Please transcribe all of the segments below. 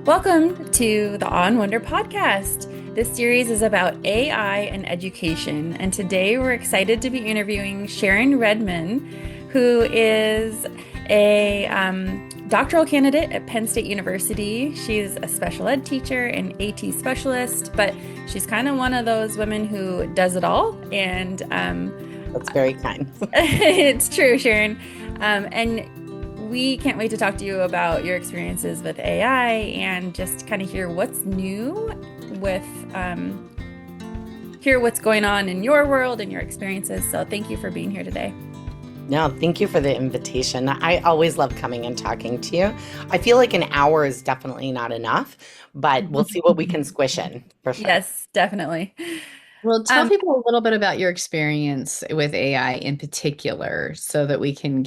Welcome to the On Wonder podcast. This series is about AI and education, and today we're excited to be interviewing Sharon Redmon, who is a doctoral candidate at Penn State University. She's a special ed teacher and AT specialist, but she's kind of one of those women who does it all. And That's very kind. it's true, Sharon. And we can't wait to talk to you about your experiences with AI and just kind of hear what's new with, hear what's going on in your world and your experiences. So thank you for being here today. No, thank you for the invitation. I always love coming and talking to you. I feel like an hour is definitely not enough, but we'll see what we can squish in for sure. Yes, definitely. Well, tell Um, people a little bit about your experience with AI in particular so that we can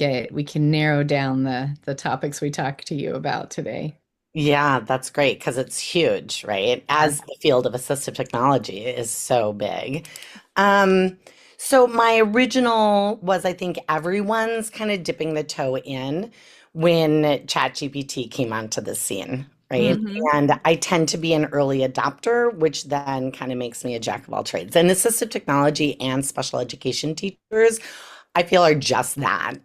narrow down the topics we talk to you about today. Yeah, that's great because it's huge, right? As the field of assistive technology is so big. Um, so my original was, I think, everyone's kind of dipping the toe in when ChatGPT came onto the scene, right? mhm. And I tend to be an early adopter, which then kind of makes me a jack of all trades. And assistive technology and special education teachers, I feel are just that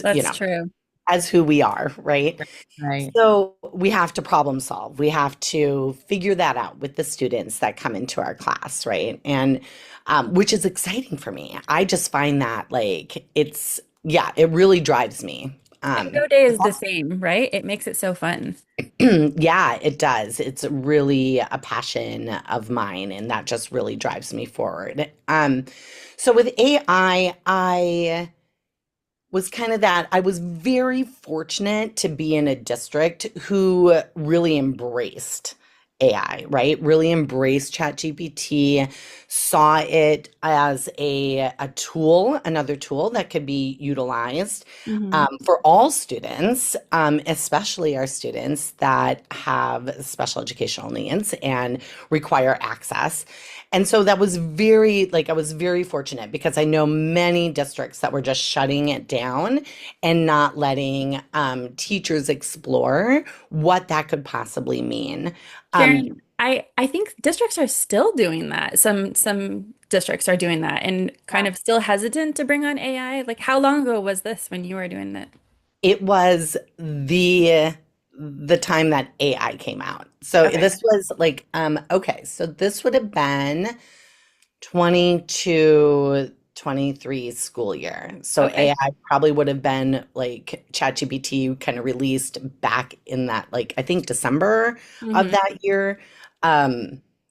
That's true. as who we are, right? Right. So we have to problem solve. We have to figure that out with the students that come into our class, right? And which is exciting for me. I just find that yeah, it really drives me. And no day is the same, right? It makes it so fun. Yeah, it does. It's really a passion of mine, and that just really drives me forward. So with AI, I was kind of that. I was very fortunate to be in a district who really embraced AI, right? Really embraced ChatGPT, saw it as a tool, another tool that could be utilized Hmm. for all students, especially our students that have special educational needs and require access. And so that was I was very fortunate because I know many districts that were just shutting it down and not letting teachers explore what that could possibly mean. Um, Sharon, I think districts are still doing that. Some districts are doing that and kind of still hesitant to bring on AI. Like how long ago was this when you were doing that? it was the time that AI came out. So Okay. this was okay, so this would have been 22, 23 school year. So Okay. AI probably would have been like ChatGPT kind of released back in that I think December of Hmm. that year.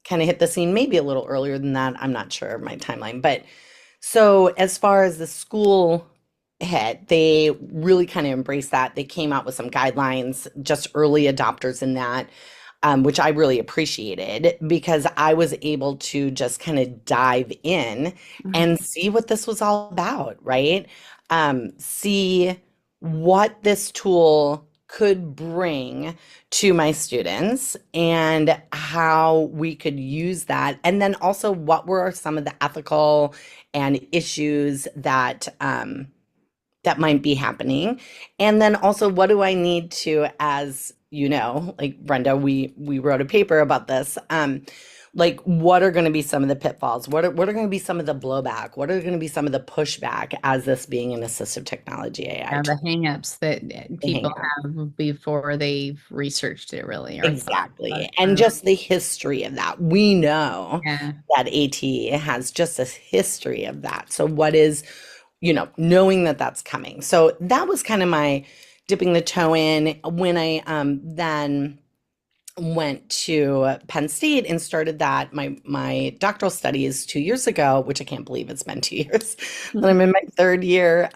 Kind of hit the scene maybe a little earlier than that. I'm not sure of my timeline, but so as far as the school hit, they really kind of embraced that. They came out with some guidelines, just early adopters in that, which I really appreciated because I was able to just kind of dive in and see what this was all about, right? See what this tool could bring to my students and how we could use that. And then also, what were some of the ethical and issues that might be happening. And then also, what do I need to, as you know, like Brenda, we wrote a paper about this. Like what are going to be some of the pitfalls? What are going to be some of the blowback? What are going to be some of the pushback as this being an assistive technology AI Yeah, tool? the hangups that Hang people on. have before they've researched it really or thought about Exactly. it. And just the history of that. We know Yeah. that AT has just a history of that. So what is, knowing that that's coming. So that was kind of my dipping the toe in when I then went to Penn State and started that my doctoral studies 2 years ago, which I can't believe it's been 2 years. That I'm in my third year.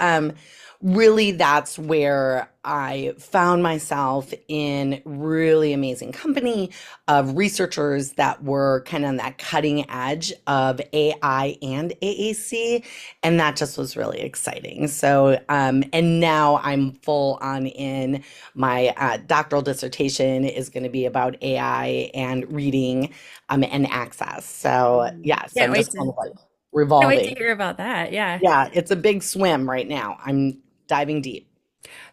Really, that's where I found myself in really amazing company of researchers that were kind of on that cutting edge of AI and AAC, and that just was really exciting. So, and now I'm full on in my doctoral dissertation is going to be about AI and reading and access. So, yes, Can't I'm wait just to kind of like can't wait to revolving. hear about that. Yeah. Yeah, it's a big swim right now. I'm diving deep.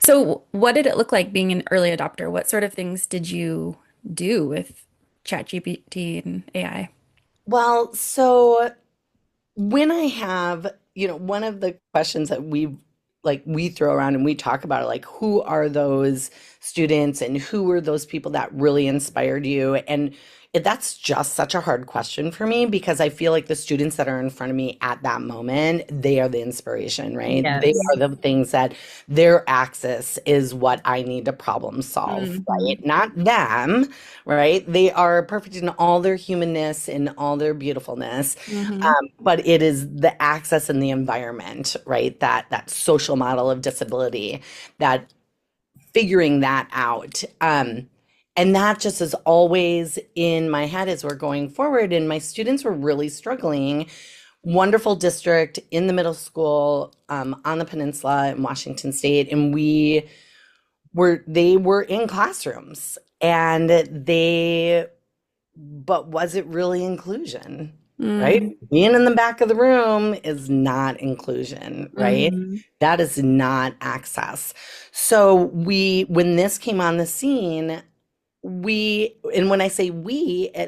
So what did it look like being an early adopter? What sort of things did you do with ChatGPT and AI? Well, so when I have, one of the questions that we throw around and we talk about are like, who are those students and who are those people that really inspired you? And that's just such a hard question for me because I feel like the students that are in front of me at that moment, they are the inspiration, right? They Yes. are the things that their axis is what I need to problem solve, Hmm. right? Not them, right? They are perfect in all their humanness and all their beautifulness, Hmm. but it is the access and the environment, right? That social model of disability, that figuring that out. And that just is always in my head as we're going forward. And my students were really struggling. Wonderful district in the middle school, on the peninsula in Washington State, and they were in classrooms, and but was it really inclusion? Right? Hmm. Being in the back of the room is not inclusion, right? Hmm. That is not access. So when this came on the scene, and when I say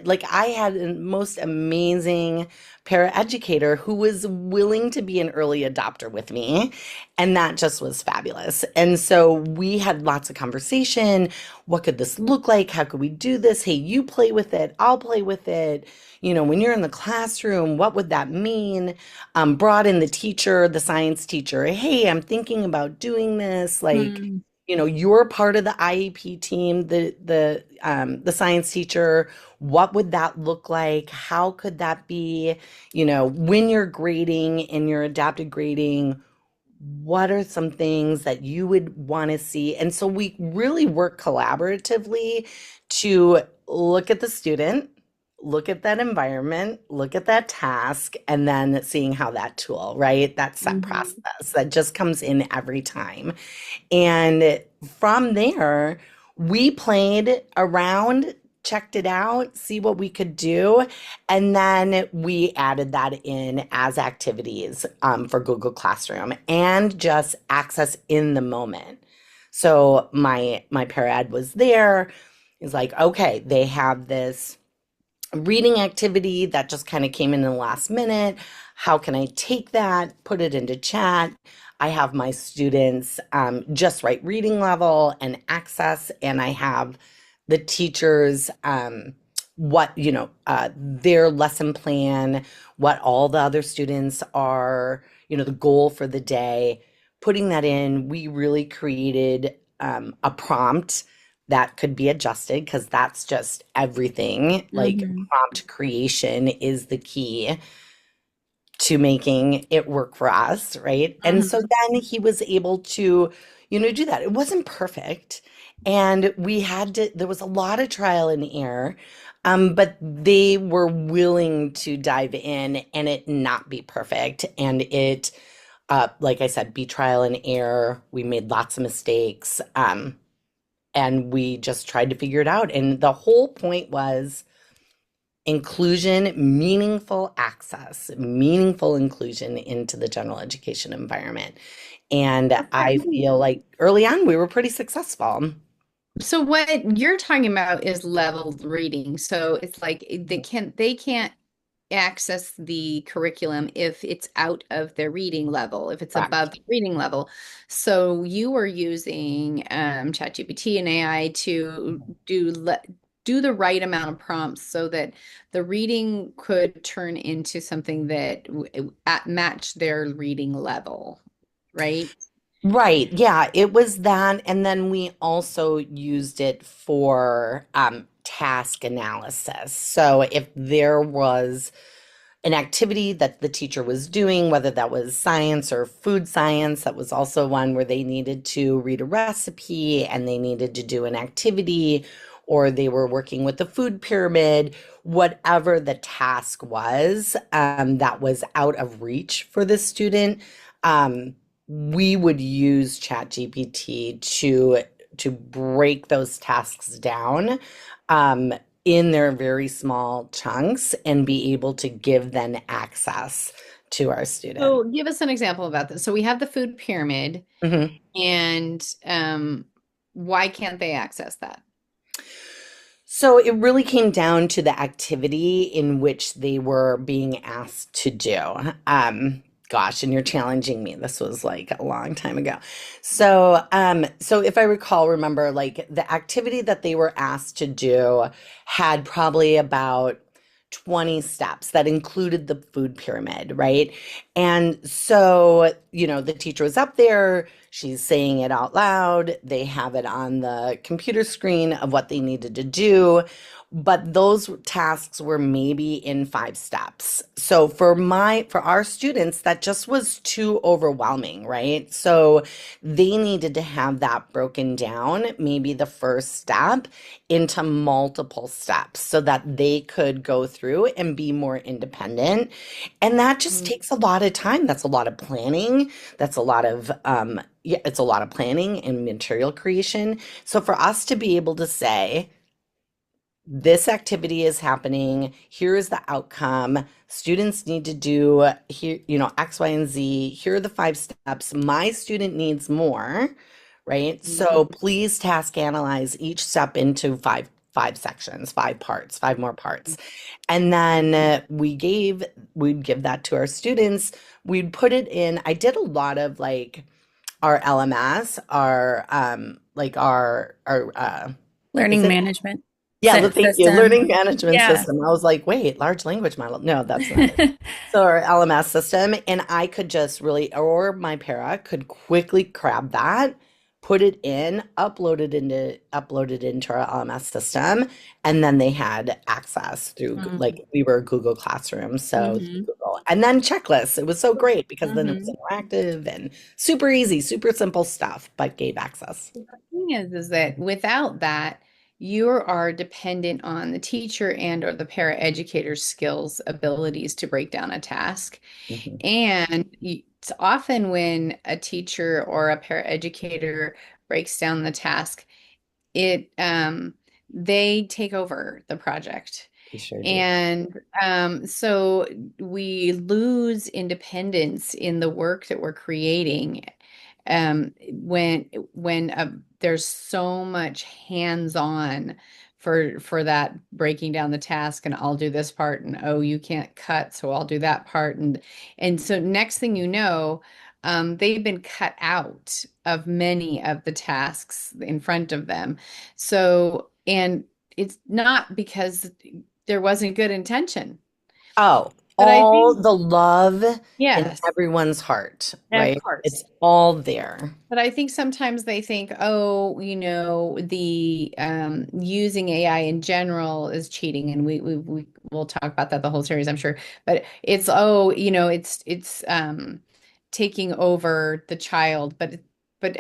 like I had a most amazing paraeducator who was willing to be an early adopter with me, and that just was fabulous. And so we had lots of conversation. What could this look like? How could we do this? Hey, you play with it, I'll play with it. When you're in the classroom, what would that mean? Brought in the teacher, the science teacher. Hey, I'm thinking about doing this. Like, Hmm. you're part of the IEP team, the science teacher. What would that look like? How could that be? When you're grading in your adapted grading, what are some things that you would want to see? And so we really work collaboratively to look at the student, look at that environment, look at that task, and then seeing how that tool, right? That set Hmm. process that just comes in every time. And from there, we played around, checked it out, see what we could do, and then we added that in as activities, for Google Classroom and just access in the moment. So my parad was there. He's like, okay, they have this reading activity that just kind of came in the last minute. How can I take that, put it into chat? I have my students, just write reading level and access, and I have the teachers, their lesson plan, what all the other students are, the goal for the day. Putting that in, we really created, a prompt that could be adjusted because that's just everything. Like, Hmm. prompt creation is the key to making it work for us, right? And so Hmm. then he was able to, do that. It wasn't perfect. And there was a lot of trial and error, but they were willing to dive in and it not be perfect. And like I said, be trial and error. We made lots of mistakes. And we just tried to figure it out. And the whole point was inclusion, meaningful inclusion into the general education environment. And I feel like early on we were pretty successful. So what you're talking about is leveled reading. So it's like they can't access the curriculum if it's out of their reading level, if it's Correct. above the reading level. So you were using ChatGPT and AI to do the right amount of prompts so that the reading could turn into something that matched their reading level, right? Right. Yeah, it was that. And then we also used it for, task analysis. So if there was an activity that the teacher was doing, whether that was science or food science, that was also one where they needed to read a recipe and they needed to do an activity, or they were working with the food pyramid, whatever the task was, that was out of reach for the student. We would use ChatGPT to break those tasks down, um, in their very small chunks and be able to give them access to our student. So give us an example about this. So we have the food pyramid, Mhm. and why can't they access that? So it really came down to the activity in which they were being asked to do. Gosh, and you're challenging me. This was like a long time ago. So if I remember, like the activity that they were asked to do had probably about 20 steps that included the food pyramid, right? And so, the teacher was up there, she's saying it out loud, they have it on the computer screen of what they needed to do, but those tasks were maybe in 5 steps. So for our students, that just was too overwhelming, right? So they needed to have that broken down, maybe the first step into multiple steps so that they could go through and be more independent. And that just Mm. takes a lot of time. That's a lot of planning. That's a lot of, yeah, it's a lot of planning and material creation. So for us to be able to say, this activity is happening, here is the outcome, students need to do here, X, Y, and Z, here are the 5 steps, my student needs more, right? So Mhm. please task analyze each step into five sections, 5 parts, 5 more parts. And then we'd give that to our students. We'd put it in. I did a lot of like our LMS, our like our is Learning it management yeah, thank you. system. Learning management Yeah. system. I was like, wait, large language model. No, that's not it. So our LMS system, and I could just really, or my para could quickly grab that, put it in, upload it into our LMS system, and then they had access through Mhm. like we were Google Classroom, so through Mhm. Google, and then checklists. It was so great because then it was Mhm. interactive and super easy, super simple stuff, but gave access. The thing is that without that, you are dependent on the teacher and or the paraeducator's skills, abilities to break down a task. Mhm. And it's often when a teacher or a paraeducator breaks down the task, it they take over the project. We sure do. And so we lose independence in the work that we're creating when there's so much hands-on for that breaking down the task, and I'll do this part, and oh, you can't cut, so I'll do that part, and so next thing you know, they've been cut out of many of the tasks in front of them. So, and it's not because there wasn't good intention, Oh, but I all think the love in yes, everyone's heart, of right? course. It's all there. But I think sometimes they think, oh, the using AI in general is cheating, and we will talk about that the whole series, I'm sure. But it's oh, it's taking over the child, but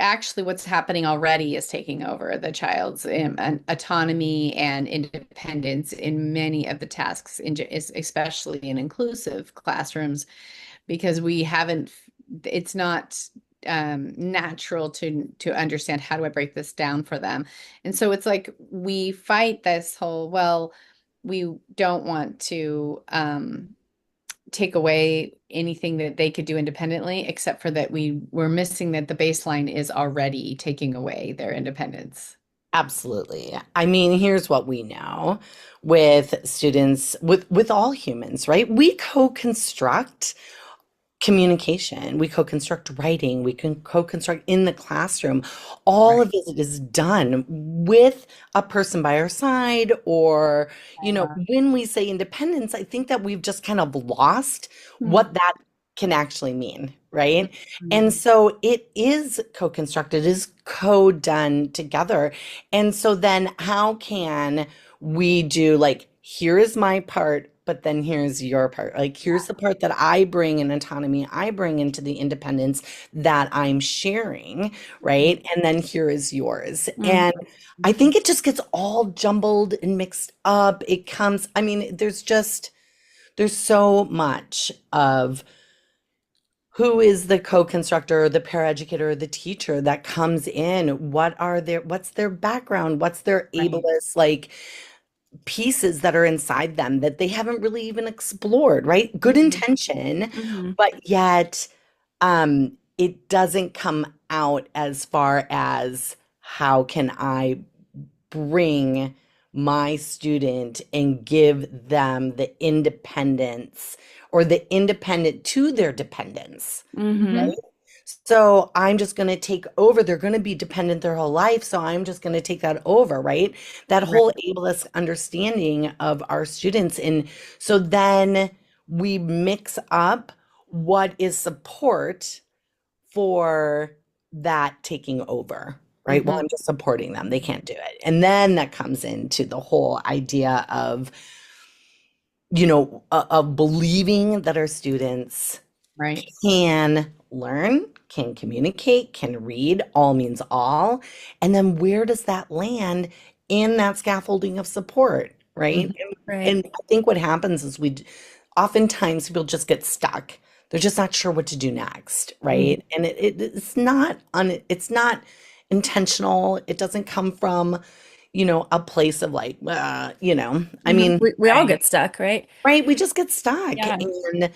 actually, what's happening already is taking over the child's autonomy and independence in many of the tasks, especially in inclusive classrooms, because we haven't. It's not natural to understand how do I break this down for them. And so it's like we fight this whole, well, we don't want to take away anything that they could do independently, except for that we're missing that the baseline is already taking away their independence. Absolutely. I mean, here's what we know with students, with all humans, right? We co-construct communication, we co-construct writing, we can co-construct in the classroom. All of Right. it is done with a person by our side, or, when we say independence, I think that we've just kind of lost what that can actually mean, right? And Mhm. so it is co-constructed, it is co-done together. And so then how can we do like, here is my part, but then here's your part. Like, here's the part that I bring in autonomy, I bring into the independence that I'm sharing, right? And then here is yours. Mhm. And I think it just gets all jumbled and mixed up. It comes, I mean, there's so much of who is the co-constructor, the paraeducator, the teacher that comes in. What's their background? What's their Right. ableist, like, pieces that are inside them that they haven't really even explored, right? Good Mhm. intention, Mhm. but yet it doesn't come out as far as how can I bring my student and give them the independence or the independent to their dependence. Mm-hmm. Right? So I'm just going to take over. They're going to be dependent their whole life. So I'm just going to take that over, right? That Right. whole ableist understanding of our students. And so then we mix up what is support for that taking over, right? Well, Mm-hmm. I'm just supporting them. They can't do it. And then that comes into the whole idea of, of believing that our students Right. can learn, can communicate, can read, all means all. And then where does that land in that scaffolding of support, right? Mm-hmm. Right. And I think what happens is oftentimes people just get stuck. They're just not sure what to do next, right? And it's not intentional. It doesn't come from, a place of like, I Mm-hmm. mean, We all get stuck, right? right? We just get stuck. Yeah. And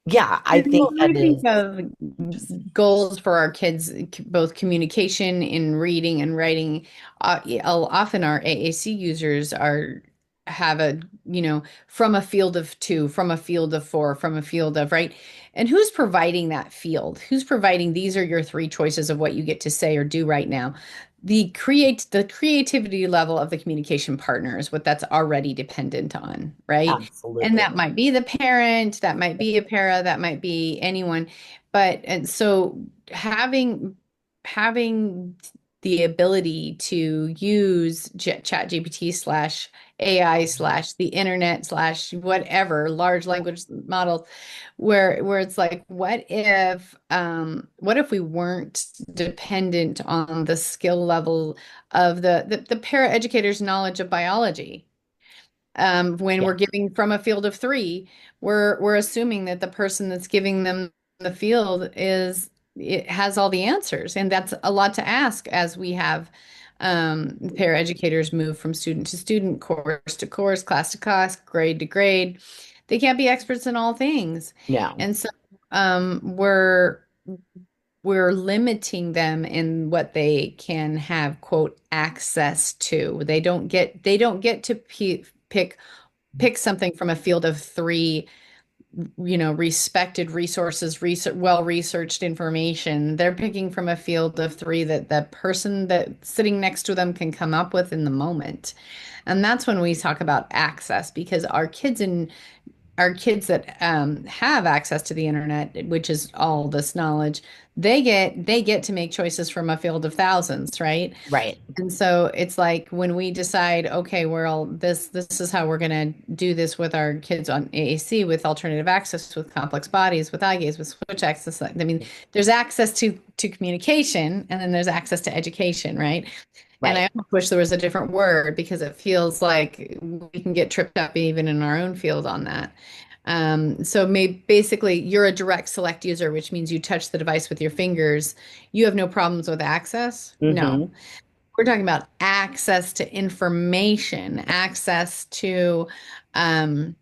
yeah, I think Well, that I think is of just, goals for our kids, both communication in reading and writing. Often our AAC users have from a field of two, from a field of four, from a field of, right? And who's providing that field? Who's providing these are your three choices of what you get to say or do right now? The creativity level of the communication partner is what that's already dependent on, right? And absolutely. that might be the parent, that might be a para, that might be anyone. And so having the ability to use chat GPT slash AI slash the internet slash whatever large language model where it's like what if we weren't dependent on the skill level of the para educator's knowledge of biology, when Yeah, we're giving from a field of three, we're assuming that the person that's giving them the field it has all the answers, and that's a lot to ask as we have paraeducators move from student to student, course to course, class to class, grade to grade. They can't be experts in all things, yeah, and so we're limiting them in what they can have quote access to. They don't get to pick something from a field of three, respected resources, well-researched information. They're picking from a field of three that the person that's sitting next to them can come up with in the moment. And that's when we talk about access, because our kids that have access to the internet, which is all this knowledge, they get to make choices from a field of thousands, right? right. And so it's like when we decide, okay, we're all this is how we're going to do this with our kids on AAC, with alternative access, with complex bodies, with eye gaze, with switch access. I mean, there's access to communication, and then there's access to education, right? And Right. I almost wish there was a different word, because it feels like we can get tripped up even in our own field on that. So basically, you're a direct select user, which means you touch the device with your fingers. You have no problems with access? No. Hmm. We're talking about access to information, access um,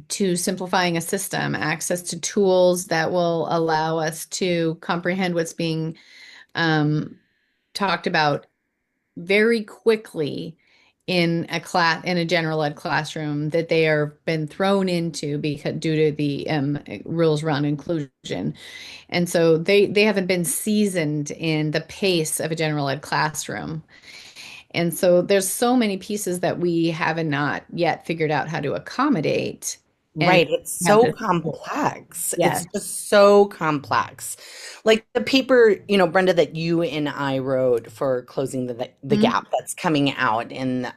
to simplifying a system, access to tools that will allow us to comprehend what's being um, talked about very quickly in a general ed classroom that they are been thrown into because due to the rules around inclusion. And so they haven't been seasoned in the pace of a general ed classroom. And so there's so many pieces that we haven't not yet figured out how to accommodate and Right. It's have so to. complex. Yes. It's just so complex. Like the paper, Brenda, that you and I wrote for closing the Mhm. gap that's coming out. And,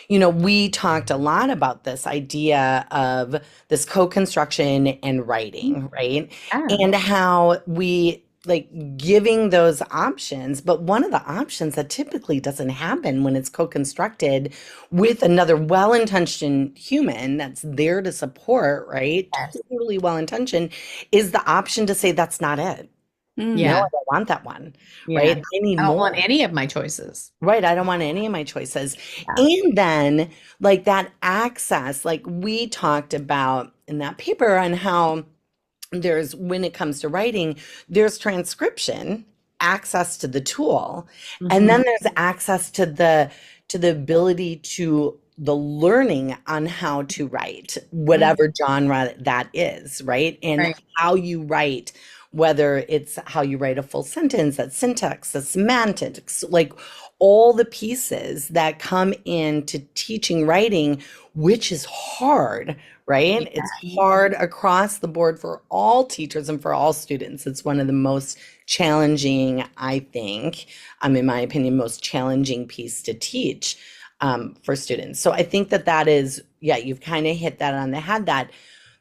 we talked a lot about this idea of this co-construction and writing, right? Yeah. And how we like giving those options. But one of the options that typically doesn't happen when it's co-constructed with another well-intentioned human that's there to support, right? Yes. Totally well-intentioned, is the option to say that's not it. No, Mm. Yeah. I don't want that one, right? Yeah. I need I don't more. want any of my choices. Right, I don't want any of my choices. Yeah. And then like that access, like we talked about in that paper on how there's when it comes to writing, there's transcription, access to the tool, and Mhm. then there's access to the to the ability to the learning on how to write, Mm, whatever genre that is, right? And right. how you write, whether it's how you write a full sentence, that syntax, that semantics, like all the pieces that come into teaching writing, which is hard, right? It's hard across the board for all teachers and for all students. It's one of the most challenging, I think, in my opinion, most challenging piece to teach for students. So I think that that is, yeah, you've kind of hit that on the head, that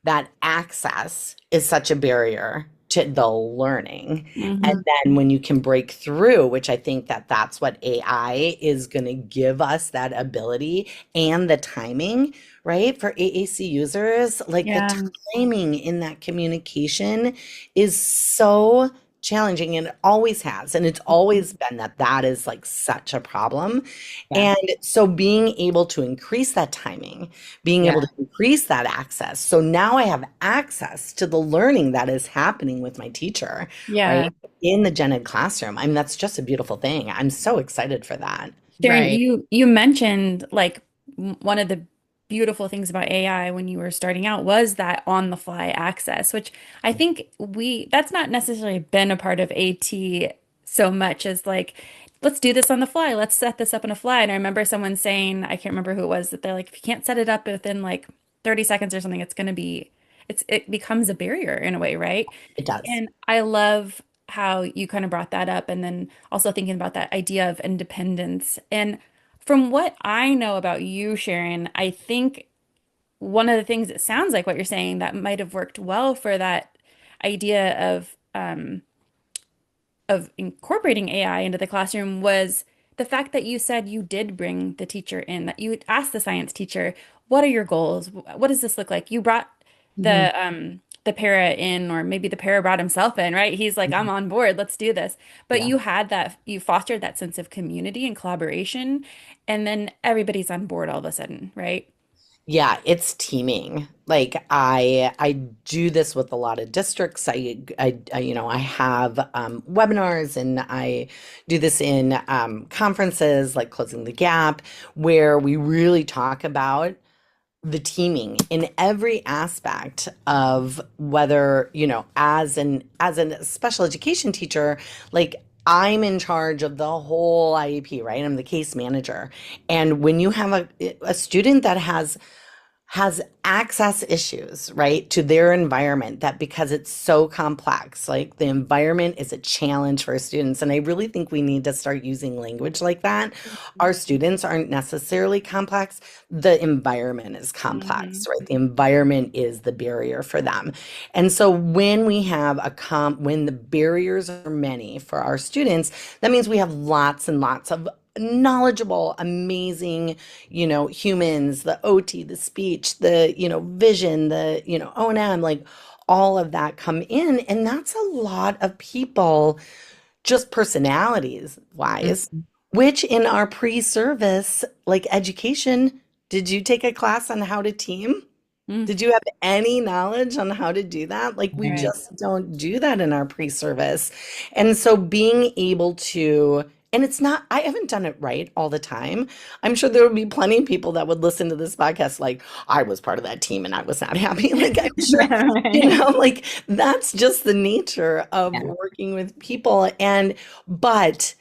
that access is such a barrier to the learning. And Mhm. then when you can break through, which I think that that's what AI is going to give us, that ability and the timing, right? For AAC users, like the Yeah. timing in that communication is so challenging, and it always has. And it's always been that that is like such a problem. Yeah. And so being able to increase that timing, being able Yeah. to increase that access. So now I have access to the learning that is happening with my teacher, right? Yeah. In the gen ed classroom. I mean, that's just a beautiful thing. I'm so excited for that. Sharon, Right. you mentioned like one of the beautiful things about AI when you were starting out was that on the fly access, which I think we that's not necessarily been a part of AT so much as like, let's do this on the fly. Let's set this up on a fly. And I remember someone saying, I can't remember who it was, that they're like, if you can't set it up within like 30 seconds or something, it's going to be, it becomes a barrier in a way, right? It does. And I love how you kind of brought that up, and then also thinking about that idea of independence. And from what I know about you, Sharon, I think one of the things that sounds like what you're saying that might have worked well for that idea of incorporating AI into the classroom was the fact that you said you did bring the teacher in, that you asked the science teacher, what are your goals? What does this look like? You brought Mhm. the para in, or maybe the para brought himself in, right? He's like, I'm Mhm. on board, let's do this. But Yeah. you had that, you fostered that sense of community and collaboration, and then everybody's on board all of a sudden, right? Yeah, it's teaming. Like I do this with a lot of districts. I have webinars, and I do this in conferences like Closing the Gap, where we really talk about the teaming in every aspect of whether, as a special education teacher, like I'm in charge of the whole IEP, right? I'm the case manager. And when you have a student that has access issues, right, to their environment, that because it's so complex, like the environment is a challenge for students. And I really think we need to start using language like that. Our students aren't necessarily complex. The environment is Hmm. complex, right? The environment is the barrier for them. And so when we have when the barriers are many for our students, that means we have lots and lots of knowledgeable, amazing, humans, the OT, the speech, the, vision, the, O&M, like all of that come in. And that's a lot of people, just personalities wise, Mhm. which in our pre-service, like education, did you take a class on how to team? Mm, Did you have any knowledge on how to do that? Like, we right. just don't do that in our pre-service. And so being able to, and it's not, I haven't done it right all the time. I'm sure there would be plenty of people that would listen to this podcast like, I was part of that team and I was not happy. Like, I'm sure, Right. like that's just the nature of Yeah. working with people. But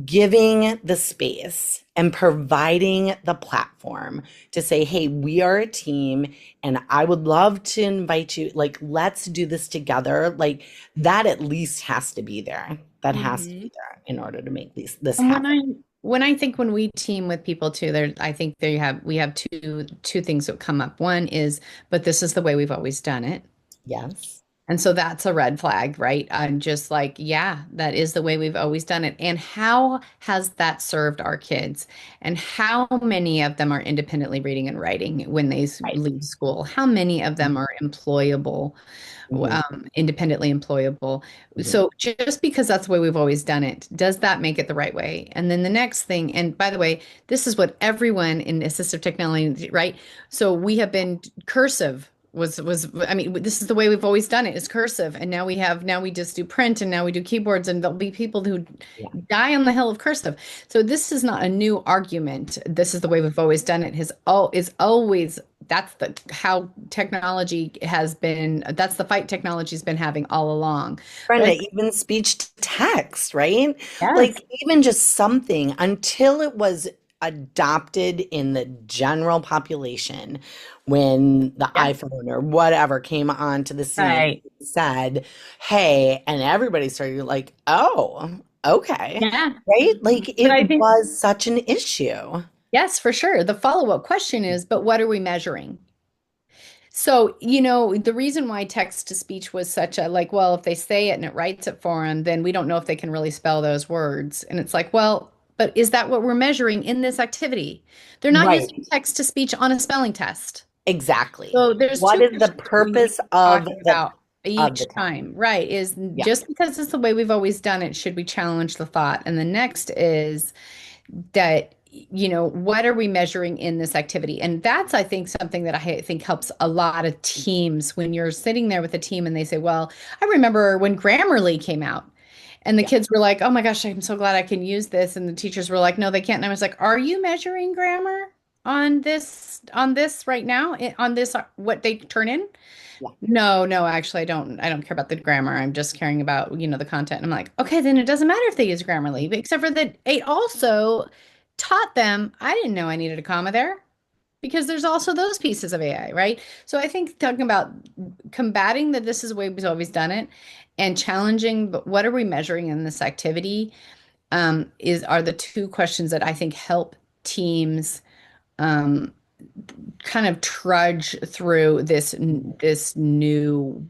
giving the space and providing the platform to say, hey, we are a team and I would love to invite you, like, let's do this together. Like, that at least has to be there. That has to Hmm. be there in order to make this And when happen. I think when we team with people too, there I think there you have we have two things that come up. One is, but this is the way we've always done it. Yes. And so that's a red flag, right? I'm just like, yeah, that is the way we've always done it. And how has that served our kids? And how many of them are independently reading and writing when they Right. leave school? How many of them are employable, Mhm, independently employable? mhm. So just because that's the way we've always done it, does that make it the right way? And then the next thing, and by the way, this is what everyone in assistive technology, right? So we have been cursive I mean, this is the way we've always done it, is cursive. And now we just do print, and now we do keyboards, and there'll be people who Yeah. die on the hill of cursive. So this is not a new argument. This is the way we've always done it. Is always that's the how technology has been, that's the fight technology's been having all along. But Brenda, even speech to text, right? yes, Like even just something until it was adopted in the general population when the yeah, iPhone or whatever came onto the scene right. and said, hey, and everybody started like, oh, okay. Yeah. Right? Like But it I think, was such an issue. yes, for sure. The follow-up question is, but what are we measuring? So, the reason why text to speech was such a like, well, if they say it and it writes it for them, then we don't know if they can really spell those words. And it's like, well, but is that what we're measuring in this activity? They're not Right. using text to speech on a spelling test. Exactly. So there's What two is the questions that we need to purpose be talking about of the each test? time, right? Is Yeah. just because it's the way we've always done it, should we challenge the thought? And the next is that, what are we measuring in this activity? And that's, I think, something that I think helps a lot of teams when you're sitting there with a team and they say, well, I remember when Grammarly came out. And the Yeah. kids were like, "Oh my gosh, I'm so glad I can use this." And the teachers were like, "No, they can't." And I was like, "Are you measuring grammar on this right now? On this what they turn in?" Yeah. No, no, actually, I don't care about the grammar. I'm just caring about, the content. And I'm like, "Okay, then it doesn't matter if they use Grammarly, except for that it also taught them, I didn't know I needed a comma there." Because there's also those pieces of AI, right? So I think talking about combating that this is the way we've always done it and challenging, but what are we measuring in this activity, are the two questions that I think help teams um, kind of trudge through this new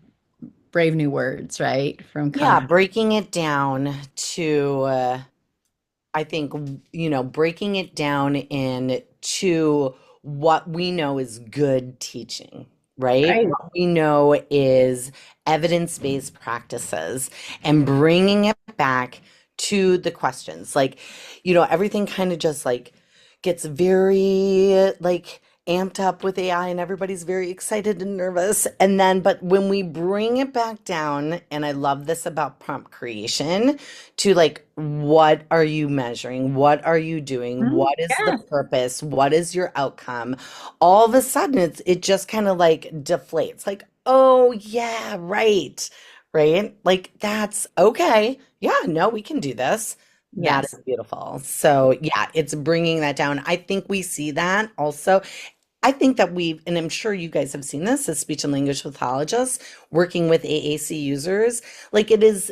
brave new words, right? From Yeah, coming. breaking it down to I think, breaking it down into what we know is good teaching, right? Right. What we know is evidence-based practices and bringing it back to the questions. Like, everything kind of just like gets very like amped up with AI and everybody's very excited and nervous. And then, but when we bring it back down, and I love this about prompt creation, to like, what are you measuring? What are you doing? Mhm. What is the Yeah. purpose? What is your outcome? All of a sudden, it just kind of like deflates. Like, oh yeah, right, right. Like that's okay. Yeah, no, we can do this. That Yes. is beautiful. So yeah, it's bringing that down. I think we see that also. I think that and I'm sure you guys have seen this as speech and language pathologists working with AAC users. Like it's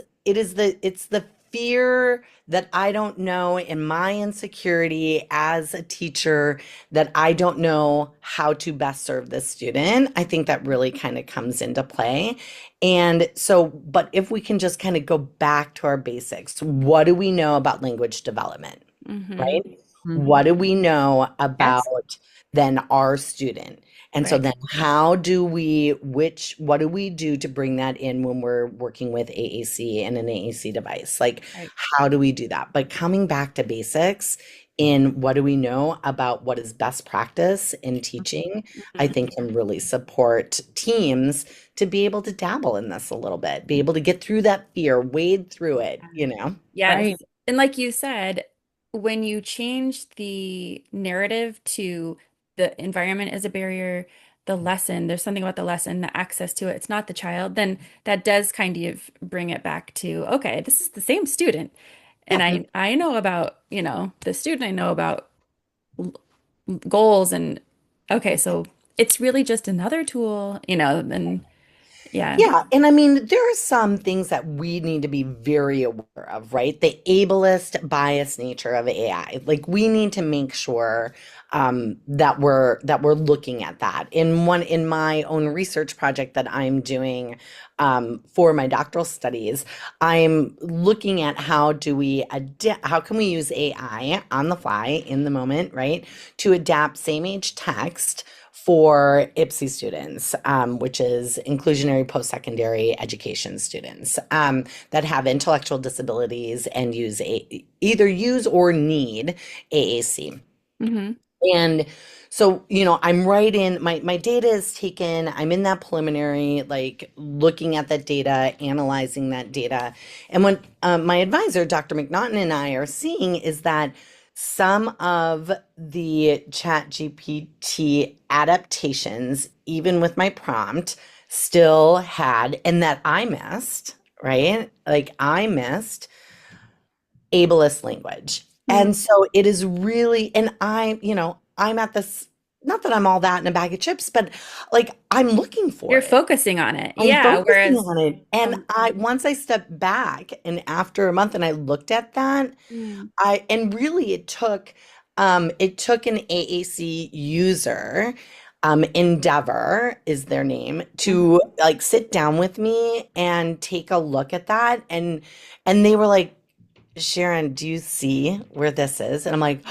the fear that I don't know and my insecurity as a teacher that I don't know how to best serve this student. I think that really kind of comes into play. And so, but if we can just kind of go back to our basics, what do we know about language development, Mm-hmm. right? Mhm. What do we know Yes. about then our student? And so Right. then what do we do to bring that in when we're working with AAC and an AAC device? Like, Right. how do we do that? But coming back to basics in what do we know about what is best practice in teaching, I Mhm. think can really support teams to be able to dabble in this a little bit, be able to get through that fear, wade through it. Right. Yes. And like you said, when you change the narrative to the environment as a barrier, the lesson, there's something about the lesson, the access to it, it's not the child, then that does kind of bring it back to, okay, this is the same student. And Yeah. I know about, the student, I know about goals and okay, so it's really just another tool, and yeah. Yeah, and I mean, there are some things that we need to be very aware of, right? The ableist, biased nature of AI. Like we need to make sure that we're looking at that. In my own research project that I'm doing for my doctoral studies, I'm looking at how can we use AI on the fly in the moment, right, to adapt same age text for IPSE students, which is inclusionary post-secondary education students that have intellectual disabilities and either use or need AAC. Hmm. And so, I'm right in my data is taken. I'm in that preliminary, like looking at that data, analyzing that data. And what my advisor, Dr. McNaughton, and I are seeing is that some of the Chat GPT adaptations, even with my prompt, still had, and that I missed, right? Like I missed ableist language. Mm. And so it is really, and I'm at this, not that I'm all that in a bag of chips, but like I'm looking for You're it. focusing on it. I'm Yeah. focusing Whereas, on it. And um, once I stepped back and after a month and I looked at that, mm, and really it took an AAC user, Endeavor is their name, to mhm. like sit down with me and take a look at that. And they were like, Sharon, do you see where this is? And I'm like,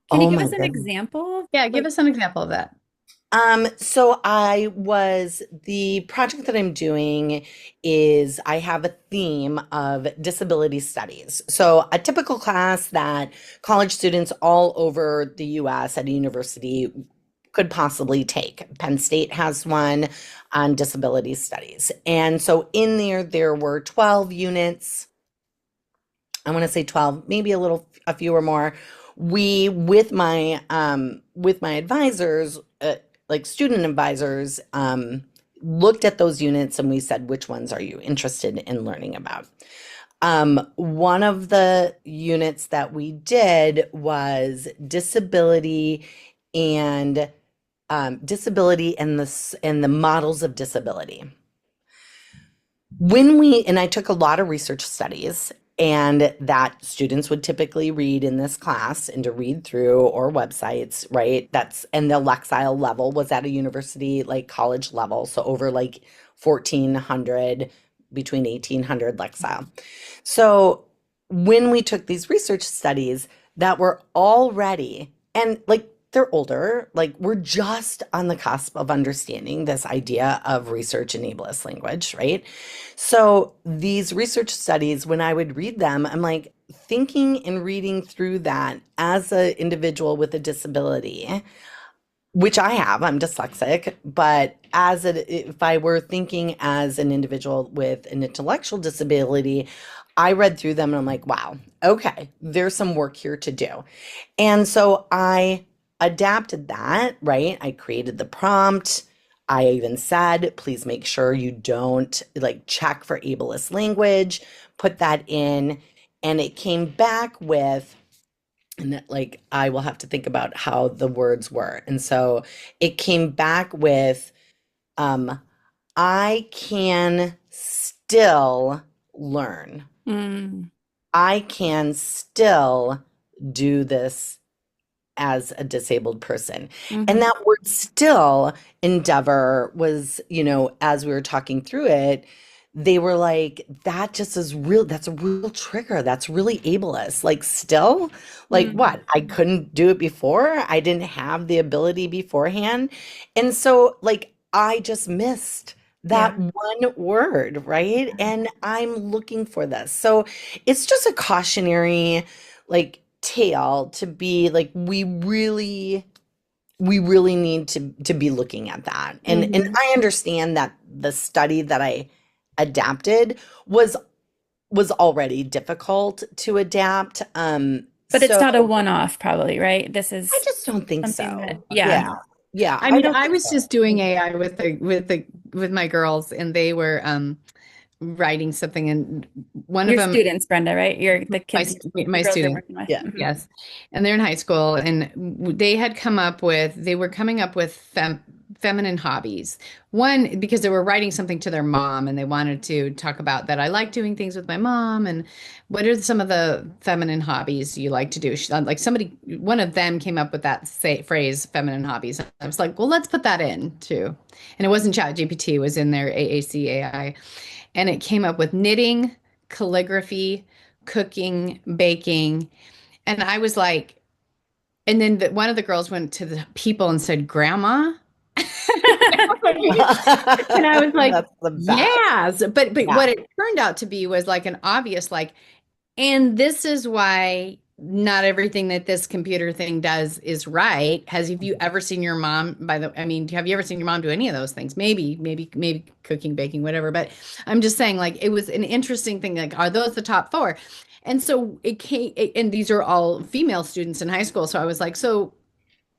Can you oh give my us an goodness. example? Yeah, give Like, us an example of that. So the project that I'm doing is I have a theme of disability studies. So a typical class that college students all over the US at a university could possibly take. Penn State has one on disability studies. And so in there were 12 units. I want to say 12, maybe a few or more. We, with my advisors, like student advisors, looked at those units and we said, which ones are you interested in learning about? One of the units that we did was and disability and the models of disability. And I took a lot of research studies, and that students would typically read in this class and to read through or websites, right? And the Lexile level was at a university, like college level. So over like 1400, between 1800 Lexile. So when we took these research studies that were already, and like they're older, like we're just on the cusp of understanding this idea of research in ableist language, right? So these research studies, when I would read them, I'm like thinking and reading through that as an individual with a disability, which I have, I'm dyslexic, but if I were thinking as an individual with an intellectual disability, I read through them and I'm like, wow, okay, there's some work here to do. And so I adapted that, right? I created the prompt. I even said, please make sure you don't like check for ableist language, put that in, and it came back with, and that, like, I will have to think about how the words were. And so it came back with, um, I can still learn. mm, I can still do this as a disabled person. And mhm, that word still, endeavor, was, as we were talking through it, they were like, that just is real. That's a real trigger. That's really ableist. Like, still, like mm, what? I couldn't do it before. I didn't have the ability beforehand. And so, like, I just missed yeah. that one word, right? And I'm looking for this. So it's just a cautionary, like, tale to be like, we really need to be looking at that. And Mhm. I understand that the study that I adapted was already difficult to adapt. But it's So not a one-off, probably, right? This I is just don't think something that, so. yeah. Yeah. Yeah, I I mean, don't I think was so. just doing AI with my girls, and they were writing something, and one of Your them, students, Brenda, right? The my kids, the my girls you're students, working with. Yeah. Mhm. yes, and they're in high school, and they were coming up with feminine hobbies. One, because they were writing something to their mom, and they wanted to talk about that. I like doing things with my mom, and what are some of the feminine hobbies you like to do? Like one of them came up with that phrase, feminine hobbies. I was like, well, let's put that in too. And it wasn't ChatGPT, it was in their AAC AI. And it came up with knitting, calligraphy, cooking, baking. And I was like, and then one of the girls went to the people and said, Grandma. And I was like, That's the best. yes. But Yeah. what it turned out to be was like an obvious, like, and this is why not everything that this computer thing does is right. Have you ever seen your mom I mean, have you ever seen your mom do any of those things? Maybe cooking, baking, whatever. But I'm just saying, like, it was an interesting thing. Like, are those the top four? And so and these are all female students in high school. So I was like, so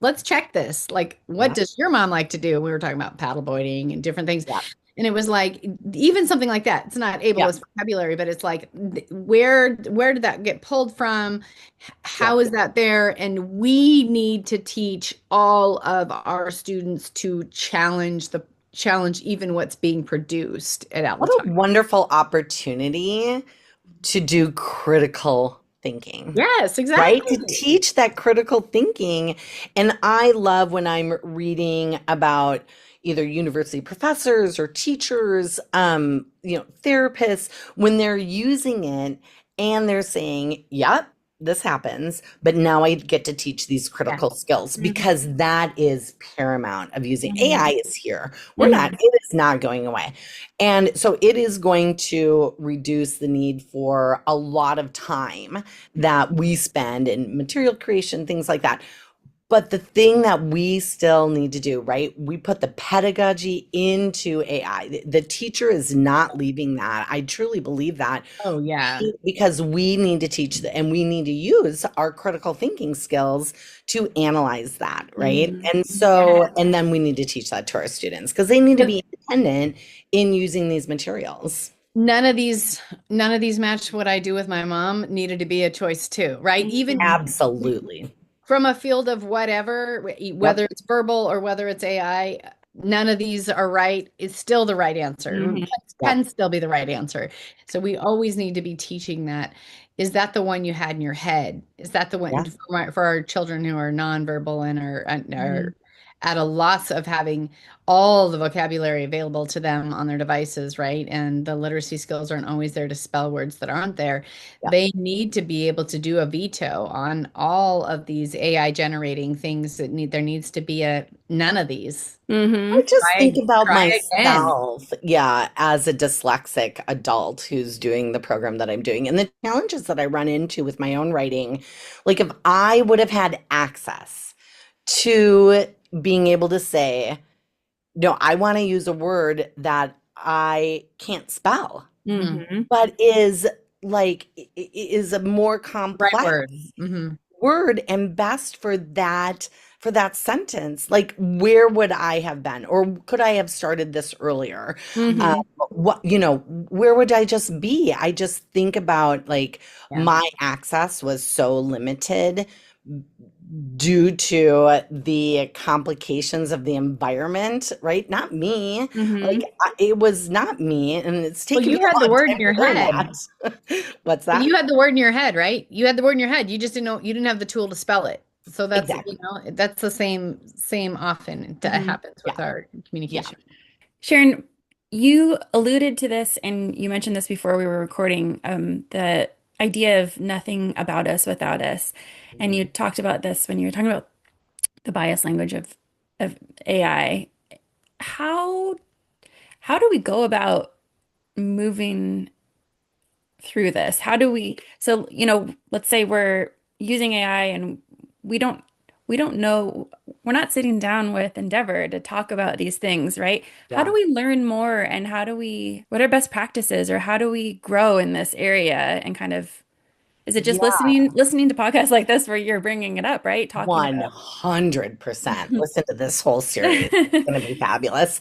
let's check this. Like, what Yeah. does your mom like to do? We were talking about paddleboarding and different things. Yeah. And it was like, even something like that. It's not Yeah. ableist vocabulary, but it's like, where did that get pulled from? Yeah. How is that there? And we need to teach all of our students to challenge even what's being produced at What Allentown. a wonderful opportunity to do critical thinking. Yes, Right? To exactly. teach that critical thinking. And I love when I'm reading about either university professors or teachers, therapists, when they're using it and they're saying, yep, this happens, but now I get to teach these Yeah. critical skills Mhm. because that is paramount of using Mhm. AI is here. It is not going away. And so it is going to reduce the need for a lot of time that we spend in material creation, things like that. But the thing that we still need to do, right? We put the pedagogy into AI. The teacher is not leaving that. I truly believe that Oh, yeah. because we need to teach and we need to use our critical thinking skills to analyze that, right? Mhm. And Yeah. so, and then we need to teach that to our students because they need to be independent in using these materials. None of these matched what I do with my mom needed to be a choice too, right? Even Mhm. Absolutely. from a field of whatever, whether Yep. it's verbal or whether it's AI, none of these are right. It's still the right answer. Mhm. Can Yep. still be the right answer. So we always need to be teaching that. Is that the one you had in your head? Is that the one Yeah. for our children who are nonverbal and Mhm. are at a loss of having all the vocabulary available to them on their devices, right? And the literacy skills aren't always there to spell words that aren't there. Yep. They need to be able to do a veto on all of these AI generating things there needs to be a none of these. I Mhm. just think about Try again. myself, yeah, as a dyslexic adult who's doing the program that I'm doing and the challenges that I run into with my own writing. Like, if I would have had access to being able to say, no, I want to use a word that I can't spell, Mhm. Mhm. but is like, is a more Right complex word. Hmm. word and best for that sentence, like, where would I have been or could I have started this earlier? um, Mhm. where would I just be? I just think about, like, Yeah. my access was so limited due to the complications of the environment, right? Not me. Like, Mhm. it was not me, and it's Well, taken me you a had the long word in time your to learn head. that. What's But that? you had the word in your head, right? You had the word in your head. You just didn't know, you didn't have the tool to spell it. So Exactly. that's the same often that Mhm. happens Yeah. with our Yeah. communication. Sharon, you alluded to this and you mentioned this before we were recording, the idea of nothing about us without us. And Mhm. you talked about this when you were talking about the bias language of AI. How how do we go about moving through this? How do we, so, let's say we're using AI and we don't we don't know, we're not sitting down with Endeavor to talk about these things, right? How do Yeah. we learn more and what are best practices or how do we grow in this area and kind of, is it just Yeah. listening to podcasts like this where you're bringing it up, right? Talking about 100%. Listen to this whole series. It's Mhm. going to be fabulous.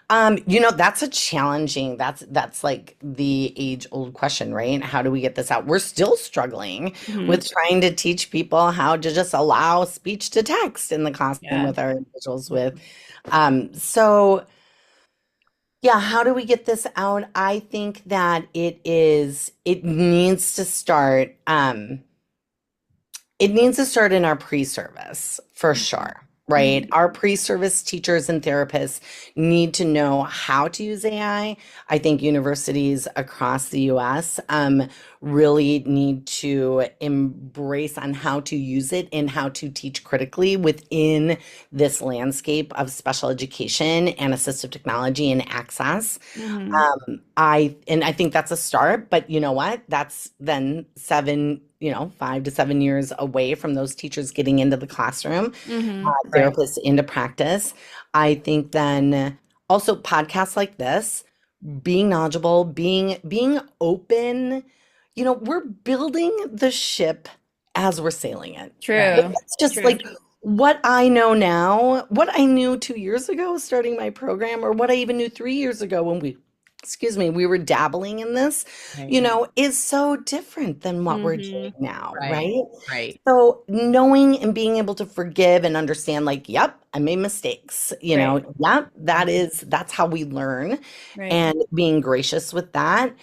That's a challenging, that's like the age-old question, right? How do we get this out? We're still struggling with trying to teach people how to just allow speech to text in the classroom Yeah. with our individuals with. So yeah, how do we get this out? I think that it needs to start. It needs to start in our pre-service for sure, right? Mhm. Our pre-service teachers and therapists need to know how to use AI. I think universities across the US really need to embrace on how to use it and how to teach critically within this landscape of special education and assistive technology and access. Mhm. I think that's a start, but you know what? That's then 5 to 7 years away from those teachers getting into the classroom, Right. therapists into practice. I think then also podcasts like this, being knowledgeable, being open, we're building the ship as we're sailing it. Like, True. it's just True. like what I know now, what I knew 2 years ago starting my program, or what I even knew 3 years ago when we were dabbling in this, Right. is so different than what we're doing Hmm. now, Right. right? Right. So knowing and being able to forgive and understand, like, yep, I made mistakes, Right. yep, that's how we learn, Right. and being gracious with that.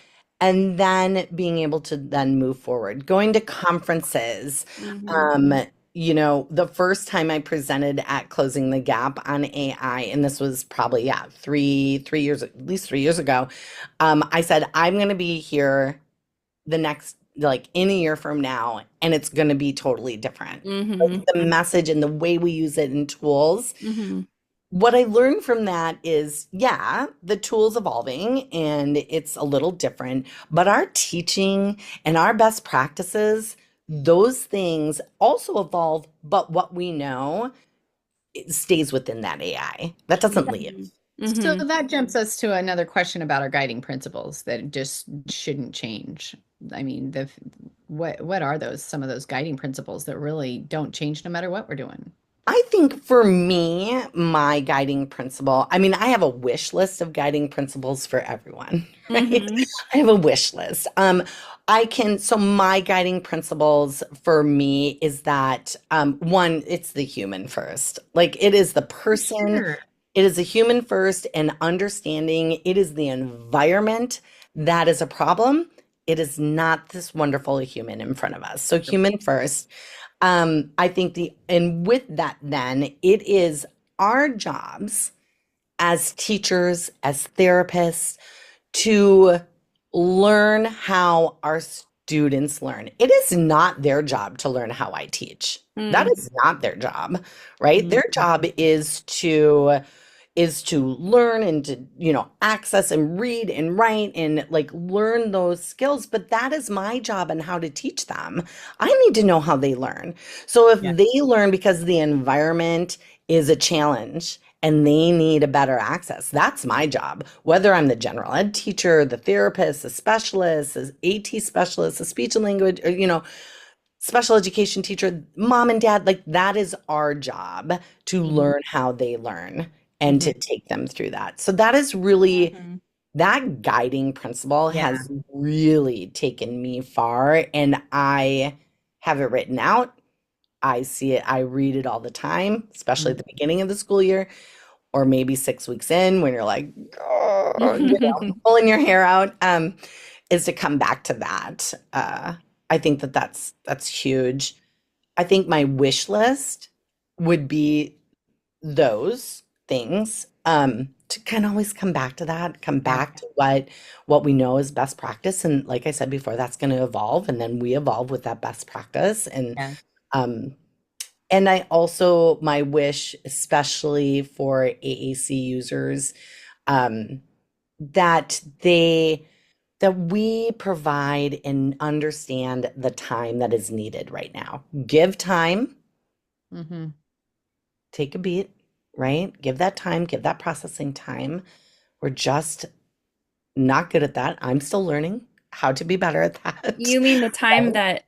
And then being able to then move forward, going to conferences. Hmm. Um, the first time I presented at Closing the Gap on AI, and this was probably, yeah, 3 years, at least 3 years ago, I said, I'm going to be here the next, like, in a year from now, and it's going to be totally different. Hmm. Like, the message and the way we use it in tools. Hmm. What I learned from that is, yeah, the tool's evolving and it's a little different, but our teaching and our best practices, those things also evolve, but what we know, it stays within that AI. That doesn't leave. Hmm. So Hmm. that jumps us to another question about our guiding principles that just shouldn't change. I mean, what are those some of those guiding principles that really don't change no matter what we're doing? I think for me, my guiding principle, I mean, I have a wish list of guiding principles for everyone, right? Hmm. I have a wish list. So my guiding principles for me is that, one, it's the human first. Like, it is the person, Sure. it is the human first, and understanding it is the environment that is a problem. It is not this wonderful human in front of us. So human first. I think and with that, then it is our jobs as teachers, as therapists, to learn how our students learn. It is not their job to learn how I teach. That Hmm. is not their job, right? Mhm. Their job is to learn and to, access and read and write and, like, learn those skills. But that is my job and how to teach them. I need to know how they learn. So if Yeah. they learn because the environment is a challenge and they need a better access, that's my job. Whether I'm the general ed teacher, the therapist, the specialist, the AT specialist, the speech and language, or, special education teacher, mom and dad, like, that is our job to Mhm. learn how they learn and Mhm. to take them through that. So that is really, Hmm. that guiding principle Yeah. has really taken me far, and I have it written out. I see it, I read it all the time, especially at the beginning of the school year, or maybe 6 weeks in when you're like, "Oh," pulling your hair out, is to come back to that. I think that's huge. I think my wish list would be those things, to kind of always come back to that, come Yeah. back to what we know is best practice. And like I said before, that's going to evolve, and then we evolve with that best practice. Yeah. Um, and I also, my wish, especially for AAC users, um, that we provide and understand the time that is needed right now. Give time, Mhm. take a beat, right? Give that time, give that processing time. We're just not good at that. I'm still learning how to be better at that. You mean the time that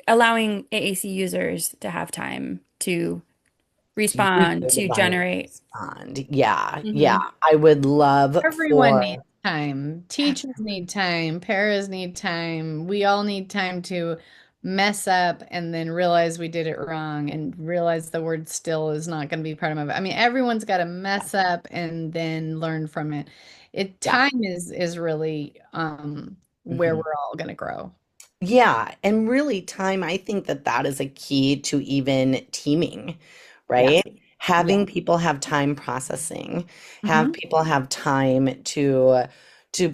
allowing AAC users to have time to To use respond, the to environment to generate. respond. Yeah, yeah. Hmm. I would love Everyone for needs time. Teachers need time. Paras need time. We all need time to mess up and then realize we did it wrong and realize the word still is not going to be part of my. I mean, everyone's got to mess up and then learn from it. yeah. Time is really where Mhm. we're all going to grow. Yeah, and really time, I think that that is a key to even teaming, Yes. right? Yeah. Having people have time processing, have Hmm. people have time to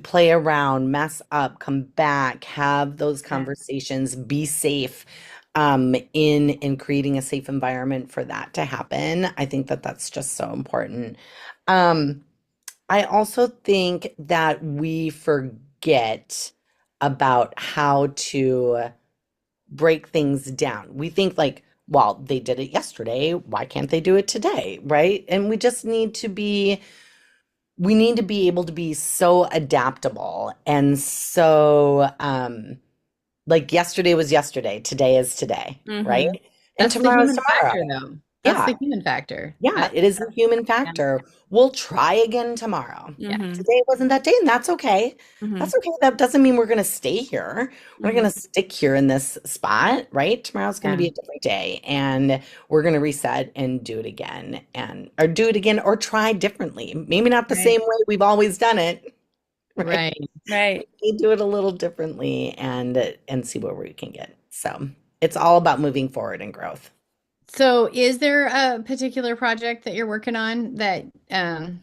play around, mess up, come back, have those Yeah. conversations, be safe, in creating a safe environment for that to happen. I think that that's just so important. Um, I also think that we forget about how to break things down. We think like, well, they did it yesterday. Why can't they do it today? Right? And we need to be able to be so adaptable and so like yesterday was yesterday, today is today, right? Mm-hmm. And That's the tomorrow is human tomorrow. factor, though. That's Yeah. the human factor. Yeah, it is a human Yeah. factor. We'll try again tomorrow. Yeah. Mm-hmm. Today wasn't that day, and that's okay. Mm-hmm. That's okay. That doesn't mean we're going to stay here. We're not Mm-hmm. going to stick here in this spot, right? Tomorrow's going to Yeah. be a different day, and we're going to reset and do it again, or do it again, or try differently. Maybe not the Right. same way we've always done it, right? Right. Right. We do it a little differently and see where we can get. So it's all about moving forward and growth. So, is there a particular project that you're working on that that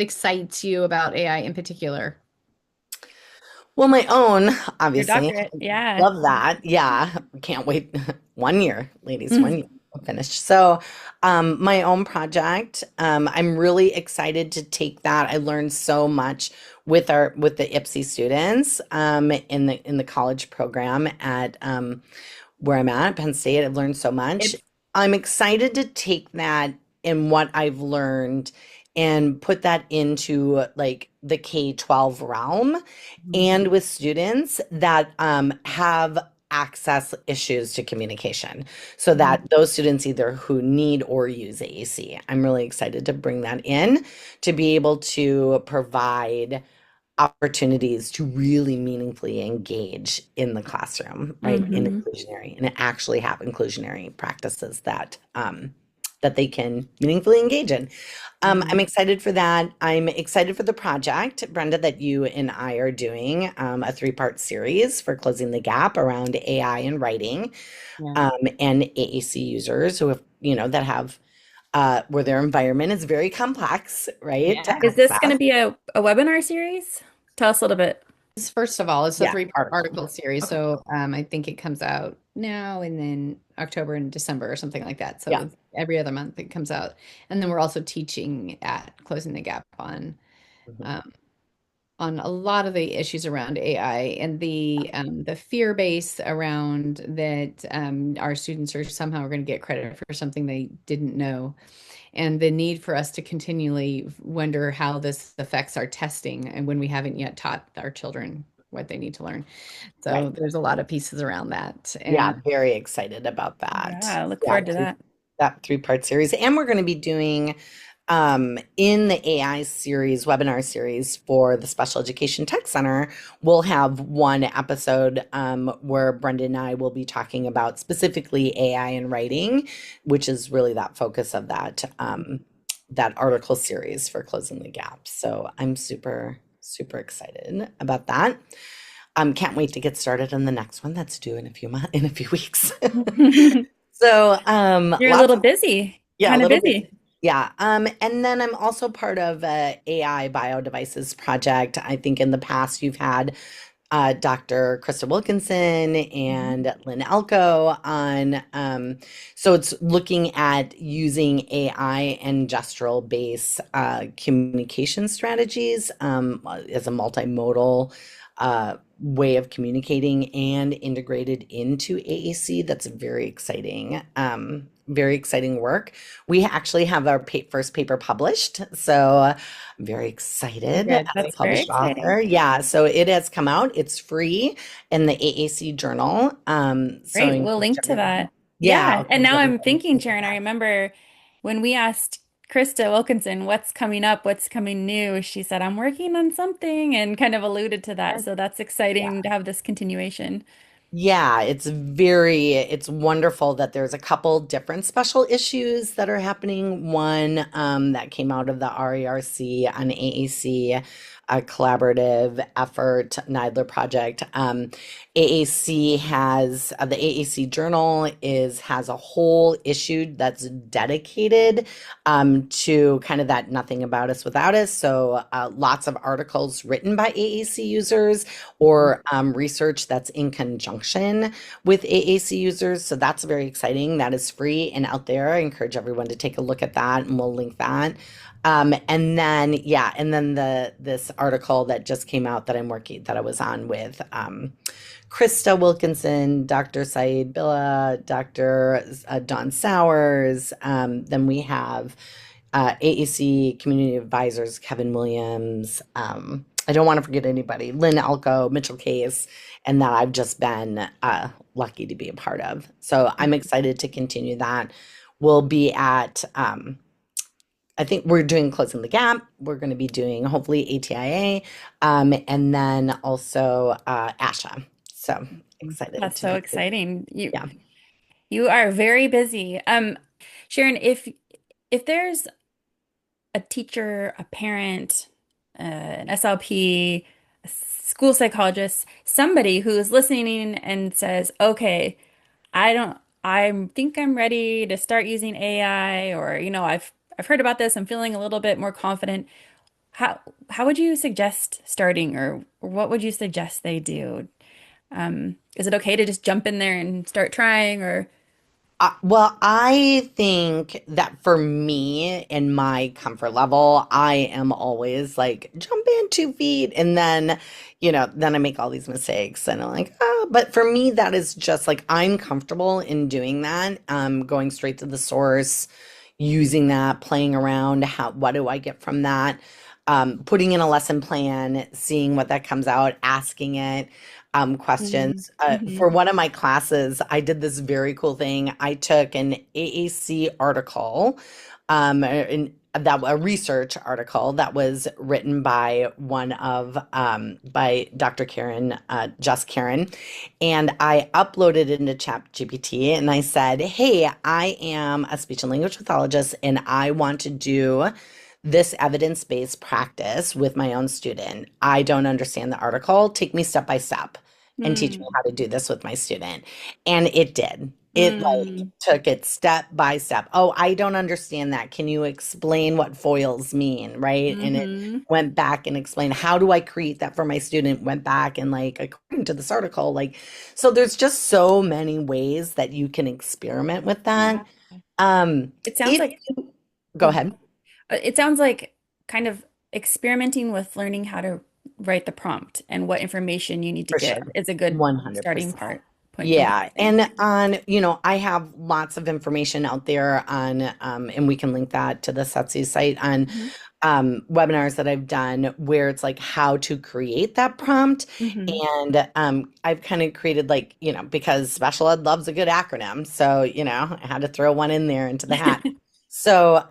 excites you about AI in particular? Well, my own, Your obviously. doctorate. Yeah. Love that. Yeah. Can't wait. 1 year, ladies, Mhm. 1 year finished. So, my own project, I'm really excited to take that. I learned so much with the IPSI students, in the college program at, where I'm at, Penn State. I've learned so much. It's I'm excited to take that and what I've learned and put that into like the K-12 realm and with students that have access issues to communication so Mhm. that those students either who need or use AAC. I'm really excited to bring that in to be able to provide opportunities to really meaningfully engage in the classroom, right? In Mhm. inclusionary and actually have inclusionary practices that they can meaningfully engage in. I'm Mhm. excited for that. I'm excited for the project, Brenda, that you and I are doing, a three-part series for closing the gap around AI and writing, Yeah. and AAC users who have, that have where their environment is very complex, right? To Yeah. Is this going access. to be a webinar series? Tell us a little bit. First of all, it's a Yeah, three article. article series. Okay. So I think it comes out now and then October and December or something like that. Yeah. So every other month it comes out. And then we're also teaching at Closing the Gap Mhm. um, on a lot of the issues around AI and the fear base around that our students are somehow going to get credit for something they didn't know, and the need for us to continually wonder how this affects our testing and when we haven't yet taught our children what they need to learn. So Right. there's a lot of pieces around that. Yeah, And very excited about that. Yeah, I look Yeah, forward to that. that three-part series. And we're going to be doing in the AI series, webinar series for the Special Education Tech Center, we'll have one episode where Brenda and I will be talking about specifically AI and writing, which is really that focus of that article series for closing the gap. So I'm super, super excited about that. Can't wait to get started on the next one that's due in a few weeks. So, You're a lots little of, busy, yeah, a kind of little bit. busy. Yeah. And then I'm also part of a AI bio devices project. I think in the past you've had Dr. Krista Wilkinson Mhm. and Lynn Elko on. So it's looking at using AI and gestural based communication strategies as a multimodal way of communicating and integrated into AAC. That's very exciting. Very exciting work. We actually have our first paper published, so I'm very excited as a That's very congratulations. published exciting. author. Yeah, so it has come out. It's free in the AAC Journal. So I Great. We'll encourage link to everyone. that. Yeah, Yeah. I'll And encourage now I'm everyone to thinking, look at Sharon, I that. remember when we asked Krista Wilkinson, what's coming up, what's coming new, she said, I'm working on something and kind of alluded to that. So that's Yeah. exciting to have this continuation. Yeah, it's wonderful that there's a couple different special issues that are happening. One that came out of the RERC on AAC, a collaborative effort, NIDLR project. AAC has the AAC Journal has a whole issue that's dedicated to kind of that nothing about us without us. So lots of articles written by AAC users or research that's in conjunction with AAC users. So that's very exciting. That is free and out there. I encourage everyone to take a look at that and we'll link that. And then, yeah, and then this article that just came out that I was on with Krista Wilkinson, Dr. Saeed Billah, Dr. Dawn Sowers. Then we have AAC Community Advisors, Kevin Williams. I don't want to forget anybody, Lynn Elko, Mitchell Case, and that I've just been lucky to be a part of. So I'm excited to continue that. We'll be at, I think we're doing Closing the Gap. We're going to be doing hopefully ATIA, and then also ASHA. So excited That's to so be, exciting. You yeah. you are very busy. Sharon, if there's a teacher, a parent, an SLP, a school psychologist, somebody who is listening and says, "Okay, I think I'm ready to start using AI," or, I've heard about this, I'm feeling a little bit more confident. How how would you suggest starting, or what would you suggest they do? Is it okay to just jump in there and start trying, or Well, I think that for me, in my comfort level, I am always like, jump in 2 feet. And then, then I make all these mistakes and I'm like, oh, but for me, that is just like, I'm comfortable in doing that, going straight to the source, using that, playing around. What do I get from that? Putting in a lesson plan, seeing what that comes out, asking it Mm, questions. For mhm. one of my classes, I did this very cool thing. I took an AAC article, a research article that was written by by Dr. Karen, just Karen, and I uploaded it into ChatGPT and I said, "Hey, I am a speech and language pathologist and I want to do this evidence-based practice with my own student. I don't understand the article. Take me step by step and teach me Mm, how to do this with my student." And it did. It like mm, took it step by step. Oh, I don't understand that. Can you explain what foils mean? Right. And it mhm. went back and explained, how do I create that for my student? Went back and like, according to this article, like, so there's just so many ways that you can experiment with Yeah. that. It sounds If like, you go oh, ahead. it sounds like kind of experimenting with learning how to write the prompt and what information you need to For give sure. is a good starting 100%. point from what Yeah. you're saying. And I have lots of information out there on, and we can link that to the Setsi site on Mhm. webinars that I've done where it's like how to create that prompt. Mhm. And I've kind of created like, because special ed loves a good acronym. So, I had to throw one in there into the hat. So,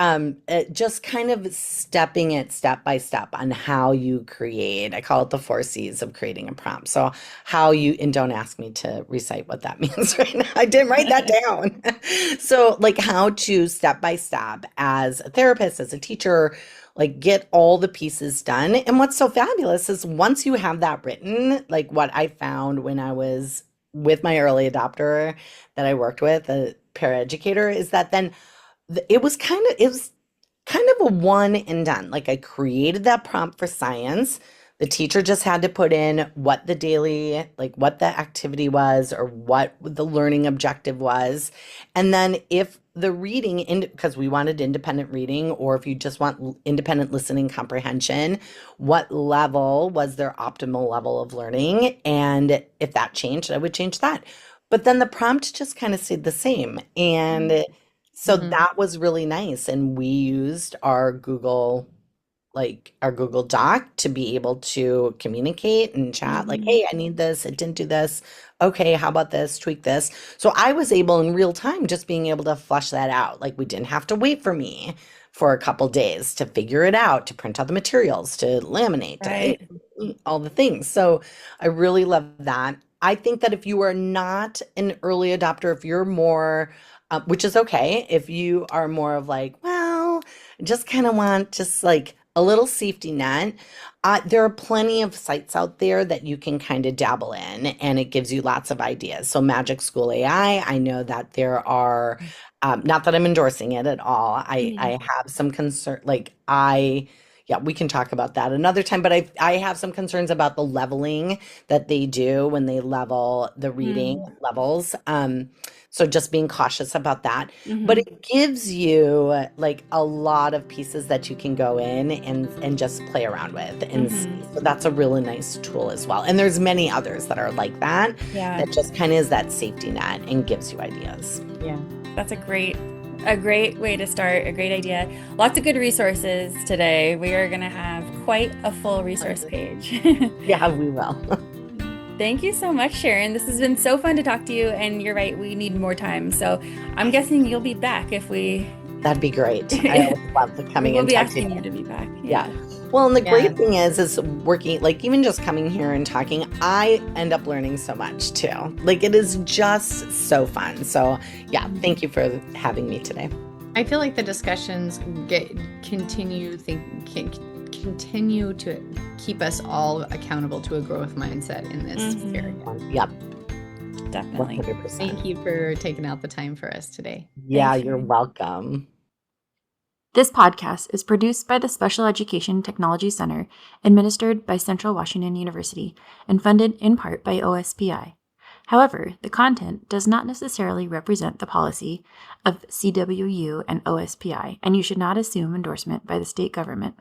just kind of stepping it step by step on how you create. I call it the 4 C's of creating a prompt. So, how you, and don't ask me to recite what that means right now. I didn't write that down. So, like, how to step by step as a therapist, as a teacher, like, get all the pieces done. And what's so fabulous is once you have that written, like, what I found when I was with my early adopter that I worked with, a paraeducator, is that then it was kind of a one and done. Like I created that prompt for science. The teacher just had to put in what the daily, like what the activity was or what the learning objective was. And then if the reading, because we wanted independent reading, or if you just want independent listening comprehension, what level was their optimal level of learning? And if that changed, I would change that. But then the prompt just kind of stayed the same. And so Mhm. that was really nice. And we used our Google Doc to be able to communicate and chat, like, Mhm. hey, I need this. It didn't do this. Okay, how about this? Tweak this. So I was able in real time just being able to flush that out. Like we didn't have to wait for me for a couple days to figure it out, to print out the materials, to laminate, Right. all the things. So I really love that. I think that if you are not an early adopter, if you're more which is okay if you are more of like, well, just kind of want just like a little safety net. There are plenty of sites out there that you can kind of dabble in, and it gives you lots of ideas. So, Magic School AI, I know that there are, not that I'm endorsing it at all. I Mhm. have some concern, yeah, we can talk about that another time. But I have some concerns about the leveling that they do when they level the reading levels. So just being cautious about that. But it gives you like a lot of pieces that you can go in and just play around with and see. So that's a really nice tool as well. And there's many others that are like that, Yeah. that just kind of is that safety net and gives you ideas. Yeah. That's a great way to start, a great idea. Lots of good resources today. We are going to have quite a full resource page. Yeah, we will. Thank you so much, Sharon. This has been so fun to talk to you, and you're right, we need more time. So I'm guessing you'll be back if we... That'd be great. I would love coming we'll and be talking. asking you to be back. Yeah. Well, and the great thing is working, like even just coming here and talking, I end up learning so much too. Like it is just so fun. So yeah, thank you for having me today. I feel like the discussions continue to keep us all accountable to a growth mindset in this area. Yep. Definitely. 100%. Thank you for taking out the time for us today. Yeah, you're welcome. This podcast is produced by the Special Education Technology Center, administered by Central Washington University, and funded in part by OSPI. However, the content does not necessarily represent the policy of CWU and OSPI, and you should not assume endorsement by the state government.